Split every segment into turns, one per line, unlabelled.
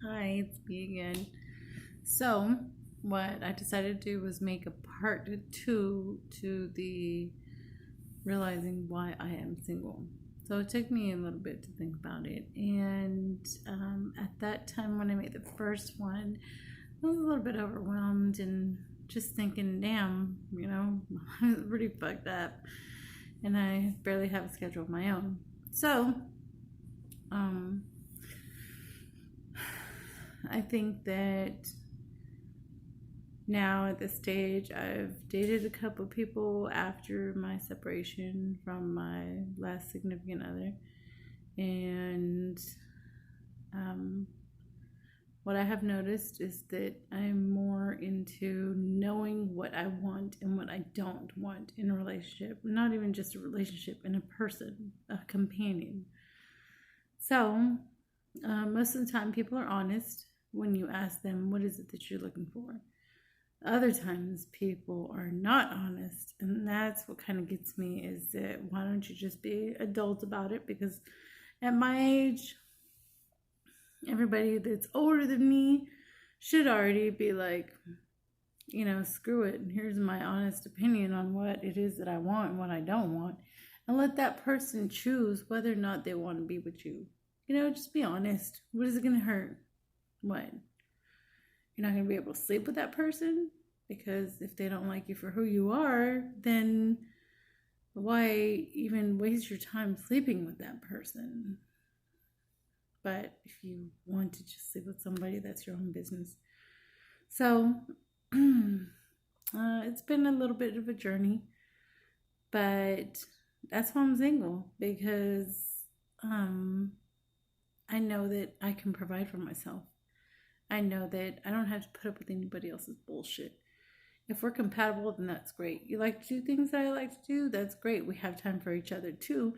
Hi, it's me again. So, what I decided to do was make a part two to the realizing why I am single. So, it took me a little bit to think about it. And at that time, when I made the first one, I was a little bit overwhelmed and just thinking, damn, I was pretty fucked up. And I barely have a schedule of my own. So, um, I think that now at this stage, I've dated a couple of people after my separation from my last significant other. And um, what I have noticed is that I'm more into knowing what I want and what I don't want in a relationship. Not even just a relationship, in a person, a companion. So, most of the time, people are honest when you ask them, what is it that you're looking for? Other times, people are not honest. And that's what kind of gets me is that why don't you just be adult about it? Because at my age, everybody that's older than me should already be like, screw it. Here's my honest opinion on what it is that I want and what I don't want. And let that person choose whether or not they want to be with you. Just be honest. What is it going to hurt? What? You're not going to be able to sleep with that person? Because if they don't like you for who you are, then why even waste your time sleeping with that person? But if you want to just sleep with somebody, that's your own business. So, it's been a little bit of a journey, but that's why I'm single, because I know that I can provide for myself. I know that I don't have to put up with anybody else's bullshit. If we're compatible, then that's great. You like to do things that I like to do, that's great. We have time for each other too.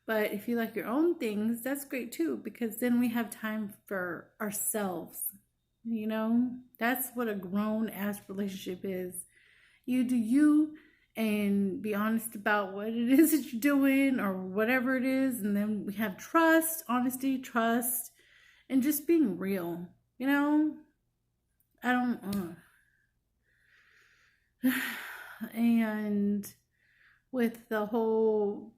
But if you like your own things, that's great too, because then we have time for ourselves. That's what a grown ass relationship is. You do you and be honest about what it is that you're doing or whatever it is. And then we have trust, honesty, trust, and just being real. I don't. And with the whole,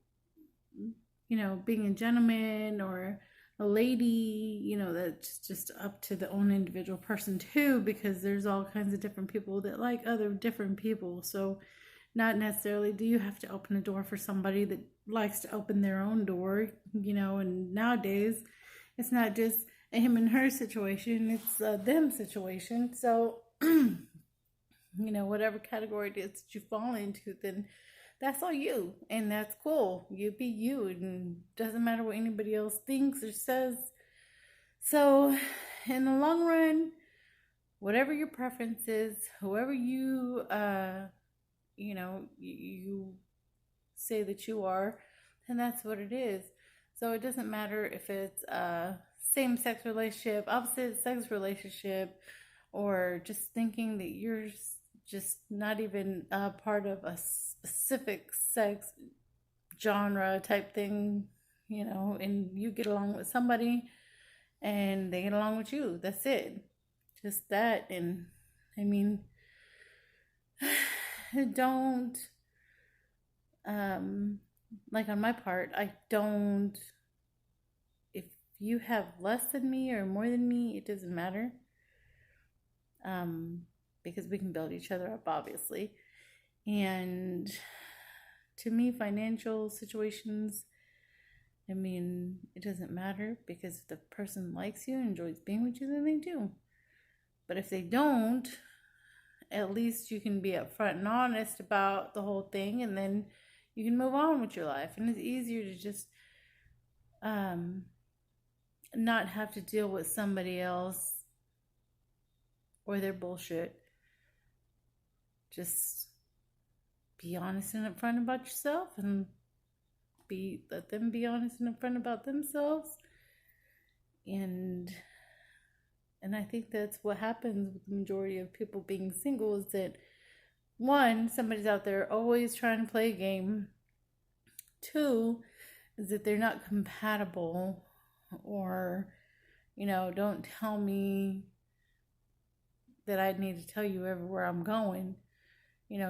being a gentleman or a lady, that's just up to the own individual person too, because there's all kinds of different people that like other different people. So not necessarily do you have to open a door for somebody that likes to open their own door, and nowadays it's not just a him and her situation, it's a them situation. So, whatever category it is that you fall into, then that's all you, and that's cool. You be you, and doesn't matter what anybody else thinks or says. So, in the long run, whatever your preference is, whoever you, you say that you are, then that's what it is. So it doesn't matter if it's a same-sex relationship, opposite-sex relationship, or just thinking that you're just not even a part of a specific sex genre type thing, and you get along with somebody and they get along with you. That's it. Just that. And I mean, don't, like on my part, I don't, if you have less than me or more than me, it doesn't matter. Because we can build each other up, obviously. And to me, financial situations, it doesn't matter, because if the person likes you and enjoys being with you, then they do. But if they don't, at least you can be upfront and honest about the whole thing, and then you can move on with your life. And it's easier to just not have to deal with somebody else or their bullshit. Just be honest and upfront about yourself, and let them be honest and upfront about themselves. And I think that's what happens with the majority of people being single, is that one, somebody's out there always trying to play a game. Two, is that they're not compatible, or Don't tell me that I need to tell you everywhere I'm going.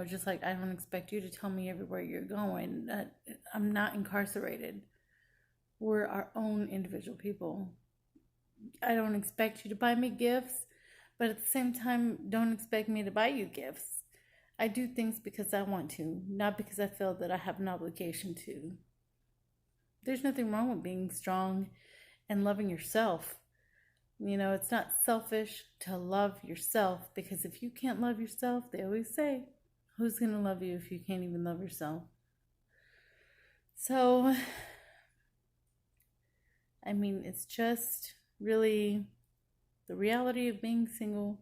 Just like I don't expect you to tell me everywhere you're going. I'm not incarcerated. We're our own individual people. I don't expect you to buy me gifts, but at the same time, don't expect me to buy you gifts. I do things because I want to, not because I feel that I have an obligation to. There's nothing wrong with being strong and loving yourself. It's not selfish to love yourself, because if you can't love yourself, they always say, who's going to love you if you can't even love yourself? So, it's just really the reality of being single.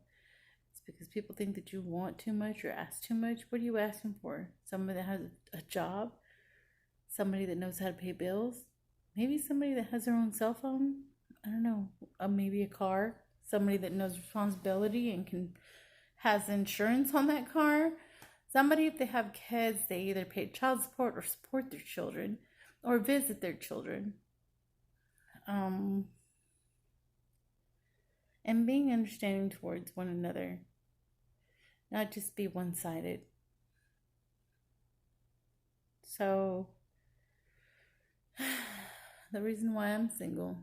It's because people think that you want too much or ask too much. What are you asking for? Somebody that has a job? Somebody that knows how to pay bills? Maybe somebody that has their own cell phone? I don't know. Maybe a car? Somebody that knows responsibility and has insurance on that car? Somebody, if they have kids, they either pay child support or support their children or visit their children. And being understanding towards one another, not just be one-sided. So the reason why I'm single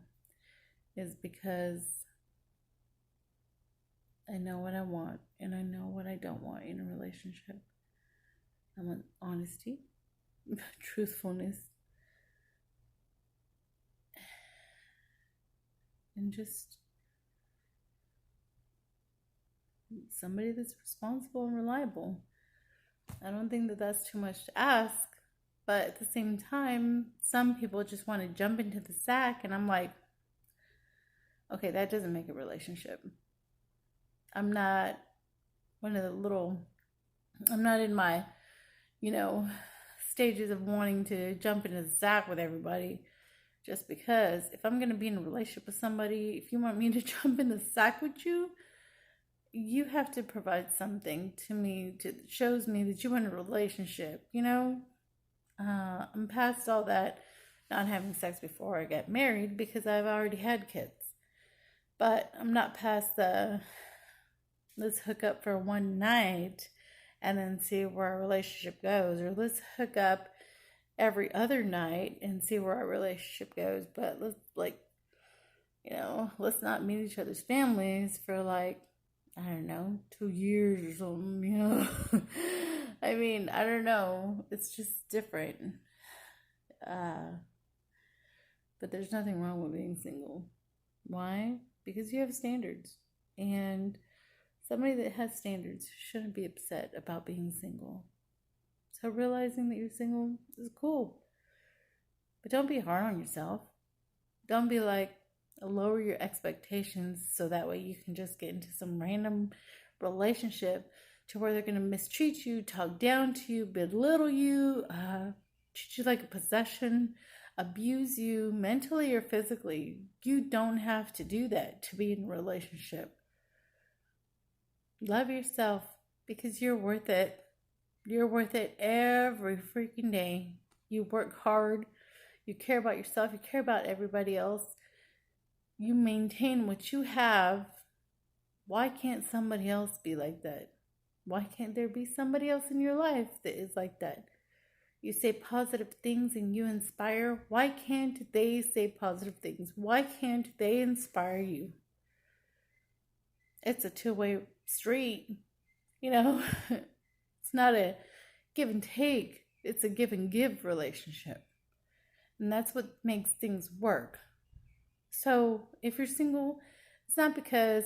is because I know what I want and I know what I don't want in a relationship. I want honesty, truthfulness, and just somebody that's responsible and reliable. I don't think that that's too much to ask, but at the same time, some people just want to jump into the sack, and I'm like, okay, that doesn't make a relationship. I'm not I'm not in my, stages of wanting to jump into the sack with everybody. Just because if I'm going to be in a relationship with somebody, if you want me to jump in the sack with you, you have to provide something to me that shows me that you want a relationship, I'm past all that not having sex before I get married because I've already had kids. But I'm not past the let's hook up for one night and then see where our relationship goes, or let's hook up every other night and see where our relationship goes. But let's not meet each other's families for I don't know, 2 years or something, I don't know. It's just different. But there's nothing wrong with being single. Why? Because you have standards. And somebody that has standards shouldn't be upset about being single. So realizing that you're single is cool. But don't be hard on yourself. Don't be lower your expectations so that way you can just get into some random relationship to where they're going to mistreat you, talk down to you, belittle you, treat you like a possession, abuse you mentally or physically. You don't have to do that to be in a relationship. Love yourself because you're worth it. You're worth it every freaking day. You work hard. You care about yourself. You care about everybody else. You maintain what you have. Why can't somebody else be like that? Why can't there be somebody else in your life that is like that? You say positive things and you inspire. Why can't they say positive things? Why can't they inspire you? It's a two-way street, It's not a give and take. It's a give and give relationship. And that's what makes things work. So if you're single, it's not because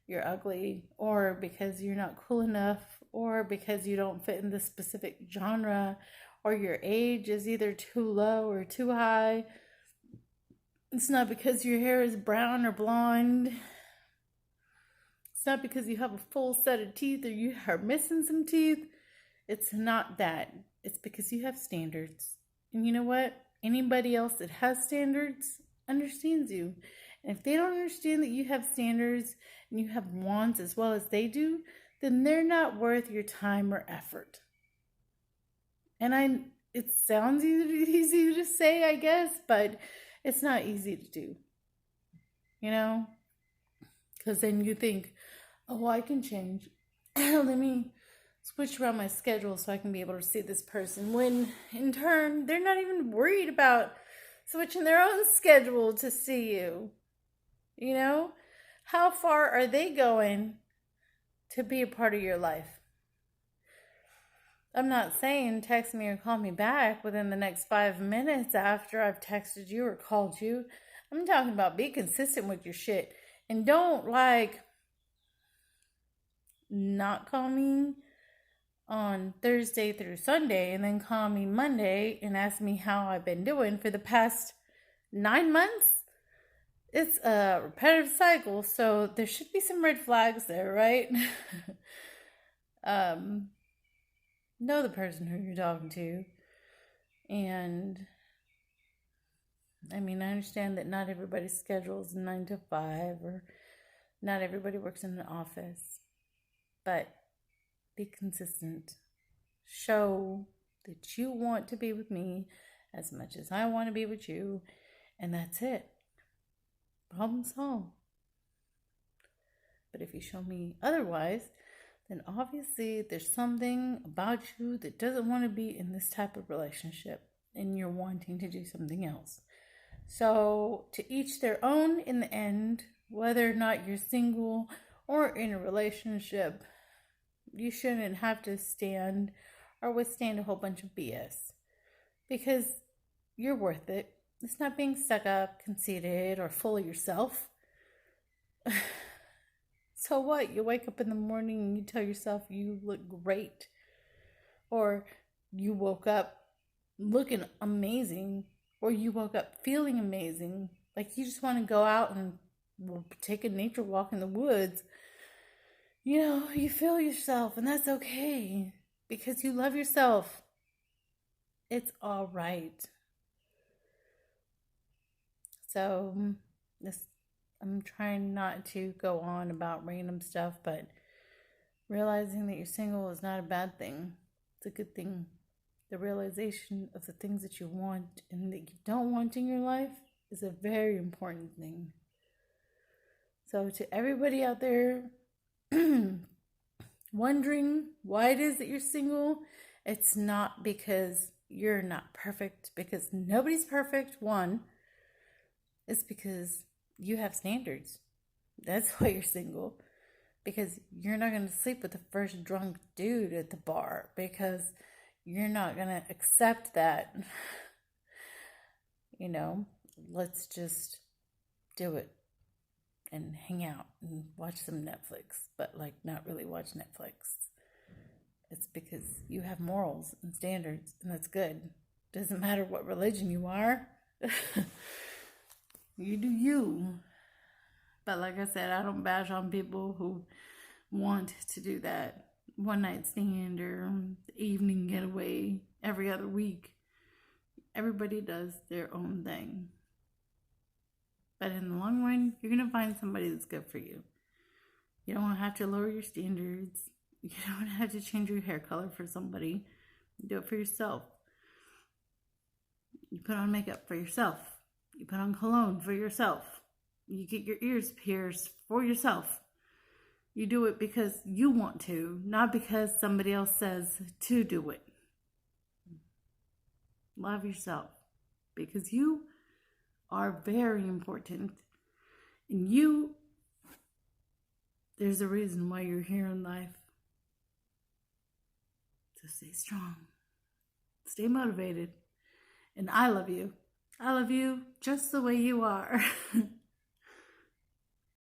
you're ugly or because you're not cool enough or because you don't fit in this specific genre or your age is either too low or too high. It's not because your hair is brown or blonde. It's not because you have a full set of teeth or you are missing some teeth. It's not that. It's because you have standards. And you know what? Anybody else that has standards understands you. And if they don't understand that you have standards and you have wants as well as they do, then they're not worth your time or effort. And it sounds easy to say, I guess, but it's not easy to do. Because then you think, oh, I can change. Let me switch around my schedule so I can be able to see this person. When in turn, they're not even worried about switching their own schedule to see you. You know? How far are they going to be a part of your life? I'm not saying text me or call me back within the next 5 minutes after I've texted you or called you. I'm talking about be consistent with your shit. And don't not call me on Thursday through Sunday and then call me Monday and ask me how I've been doing for the past 9 months. It's a repetitive cycle, so there should be some red flags there, right? Know the person who you're talking to. And I understand that not everybody's schedule is 9 to 5, or not everybody works in an office, but be consistent. Show that you want to be with me as much as I want to be with you, and that's it. Problem solved. But if you show me otherwise, then obviously there's something about you that doesn't want to be in this type of relationship, and you're wanting to do something else. So to each their own in the end, whether or not you're single or in a relationship, you shouldn't have to stand or withstand a whole bunch of BS, because you're worth it. It's not being stuck up, conceited, or full of yourself. So what? You wake up in the morning and you tell yourself you look great, or you woke up looking amazing, or you woke up feeling amazing. Like you just want to go out and take a nature walk in the woods. You feel yourself, and that's okay because you love yourself. It's all right. So I'm trying not to go on about random stuff, but realizing that you're single is not a bad thing. It's a good thing. The realization of the things that you want and that you don't want in your life is a very important thing. So to everybody out there wondering why it is that you're single, it's not because you're not perfect, because nobody's perfect, one. It's because you have standards. That's why you're single. Because you're not going to sleep with the first drunk dude at the bar, because you're not going to accept that. Let's just do it and hang out and watch some Netflix, but not really watch Netflix. It's because you have morals and standards, and that's good. Doesn't matter what religion you are. You do you. But like I said, I don't bash on people who want to do that one night stand or evening getaway every other week. Everybody does their own thing. But in the long run, you're going to find somebody that's good for you. You don't have to lower your standards. You don't have to change your hair color for somebody. You do it for yourself. You put on makeup for yourself. You put on cologne for yourself. You get your ears pierced for yourself. You do it because you want to, not because somebody else says to do it. Love yourself, because you are very important. And there's a reason why you're here in life. So stay strong. Stay motivated. And I love you. I love you just the way you are.